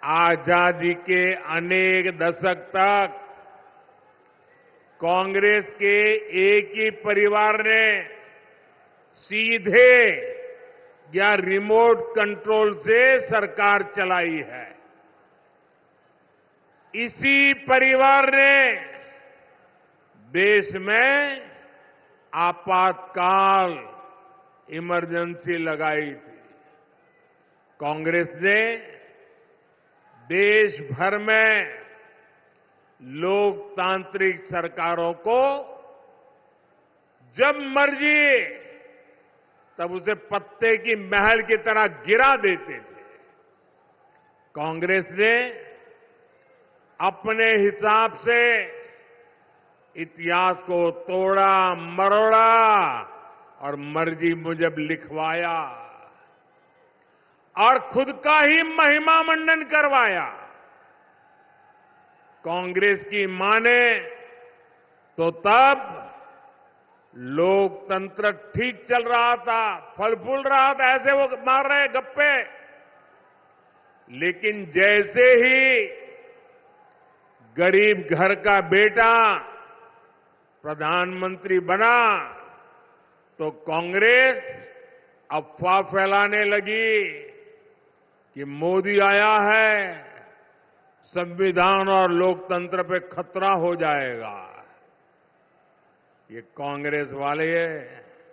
आजादी के अनेक दशक तक कांग्रेस के एक ही परिवार ने सीधे या रिमोट कंट्रोल से सरकार चलाई है। इसी परिवार ने देश में आपातकाल इमरजेंसी लगाई थी। कांग्रेस ने देश भर में लोकतांत्रिक सरकारों को जब मर्जी तब उसे पत्ते की महल की तरह गिरा देते थे। कांग्रेस ने अपने हिसाब से इतिहास को तोड़ा मरोड़ा और मर्जी मुजब लिखवाया और खुद का ही महिमा मंडन करवाया। कांग्रेस की माने तो तब लोकतंत्र ठीक चल रहा था, फल फूल रहा था, ऐसे वो मार रहे गप्पे। लेकिन जैसे ही गरीब घर का बेटा प्रधानमंत्री बना तो कांग्रेस अफवाह फैलाने लगी कि मोदी आया है, संविधान और लोकतंत्र पे खतरा हो जाएगा। ये कांग्रेस वाले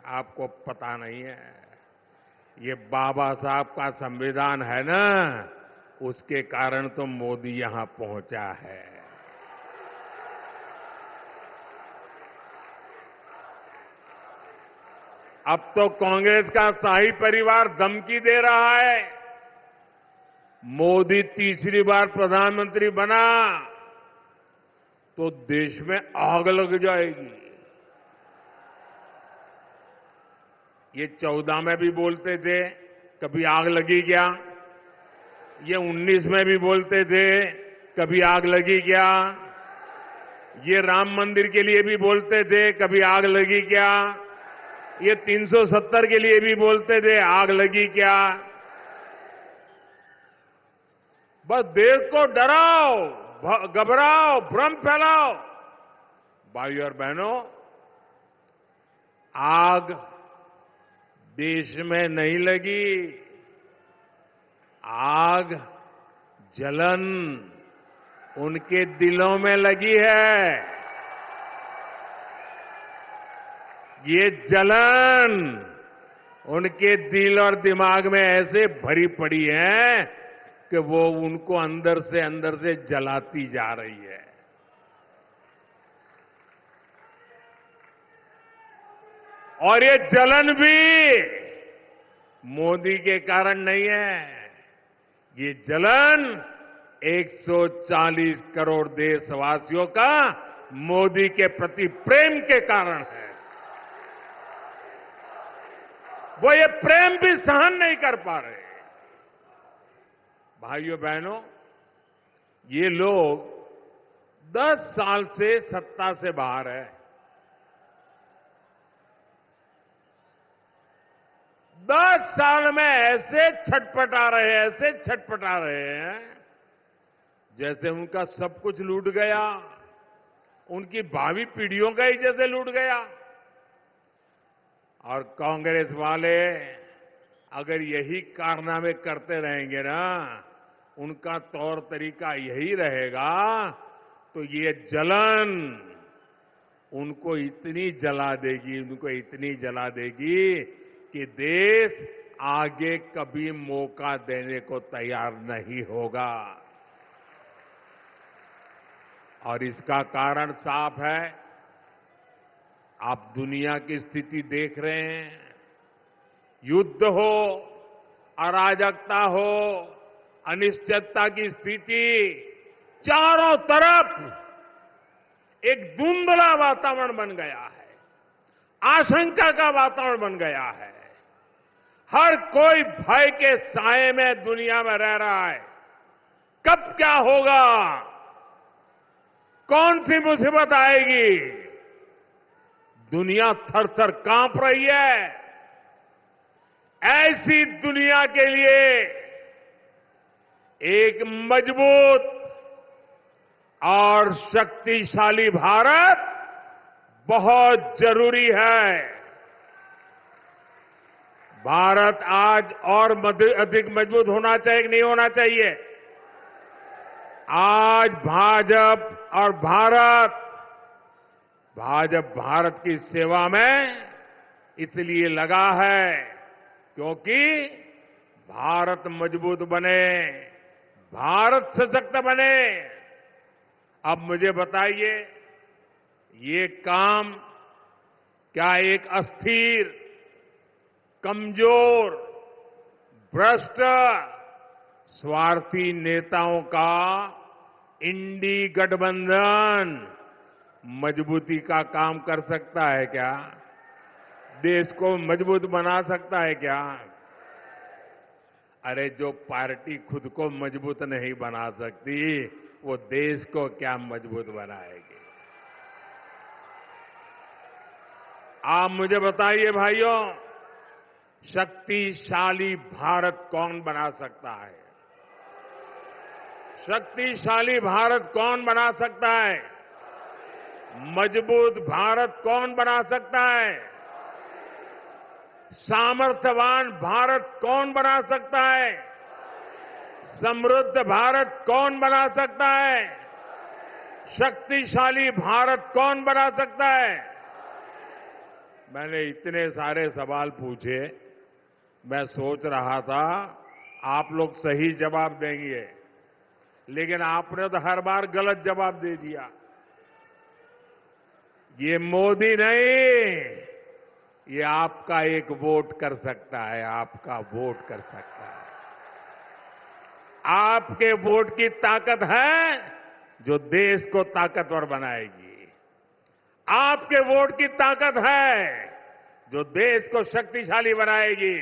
आपको पता नहीं है, ये बाबा साहब का संविधान है ना, उसके कारण तो मोदी यहां पहुंचा है। अब तो कांग्रेस का शाही परिवार धमकी दे रहा है, मोदी तीसरी बार प्रधानमंत्री बना तो देश में आग लग जाएगी। ये 14 में भी बोलते थे, कभी आग लगी क्या? ये 19 में भी बोलते थे, कभी आग लगी क्या? ये राम मंदिर के लिए भी बोलते थे, कभी आग लगी क्या? ये 370 के लिए भी बोलते थे, आग लगी क्या? बस देश को डराओ, घबराओ, भ्रम फैलाओ। भाइयों और बहनों, आग देश में नहीं लगी, आग जलन उनके दिलों में लगी है। ये जलन उनके दिल और दिमाग में ऐसे भरी पड़ी है कि वो उनको अंदर से जलाती जा रही है। और ये जलन भी मोदी के कारण नहीं है, ये जलन 140 करोड़ देशवासियों का मोदी के प्रति प्रेम के कारण है। वो ये प्रेम भी सहन नहीं कर पा रहे। भाइयों बहनों, ये लोग 10 साल से सत्ता से बाहर है। 10 साल में ऐसे छटपटा रहे हैं जैसे उनका सब कुछ लूट गया, उनकी भावी पीढ़ियों का ही जैसे लूट गया। और कांग्रेस वाले अगर यही कारनामे करते रहेंगे ना, उनका तौर तरीका यही रहेगा, तो ये जलन उनको इतनी जला देगी कि देश आगे कभी मौका देने को तैयार नहीं होगा। और इसका कारण साफ है, आप दुनिया की स्थिति देख रहे हैं। युद्ध हो, अराजकता हो, अनिश्चितता की स्थिति, चारों तरफ एक धुंधला वातावरण बन गया है, आशंका का वातावरण बन गया है। हर कोई भय के साए में दुनिया में रह रहा है। कब क्या होगा, कौन सी मुसीबत आएगी, दुनिया थर-थर कांप रही है। ऐसी दुनिया के लिए एक मजबूत और शक्तिशाली भारत बहुत जरूरी है। भारत आज और अधिक मजबूत होना चाहिए कि नहीं होना चाहिए? आज भाजपा भारत की सेवा में इसलिए लगा है क्योंकि भारत मजबूत बने, भारत सशक्त बने। अब मुझे बताइए, ये काम क्या एक अस्थिर, कमजोर, भ्रष्ट, स्वार्थी नेताओं का इंडी गठबंधन मजबूती का काम कर सकता है क्या? देश को मजबूत बना सकता है क्या? अरे जो पार्टी खुद को मजबूत नहीं बना सकती, वो देश को क्या मजबूत बनाएगी? आप मुझे बताइए भाइयों, शक्तिशाली भारत कौन बना सकता है? शक्तिशाली भारत कौन बना सकता है? मजबूत भारत कौन बना सकता है? सामर्थ्यवान भारत कौन बना सकता है? समृद्ध भारत कौन बना सकता है? शक्तिशाली भारत कौन बना सकता है? मैंने इतने सारे सवाल पूछे, मैं सोच रहा था आप लोग सही जवाब देंगे, लेकिन आपने तो हर बार गलत जवाब दे दिया। ये मोदी नहीं, ये आपका एक वोट कर सकता है, आपका वोट कर सकता है। आपके वोट की ताकत है जो देश को ताकतवर बनाएगी। आपके वोट की ताकत है जो देश को शक्तिशाली बनाएगी।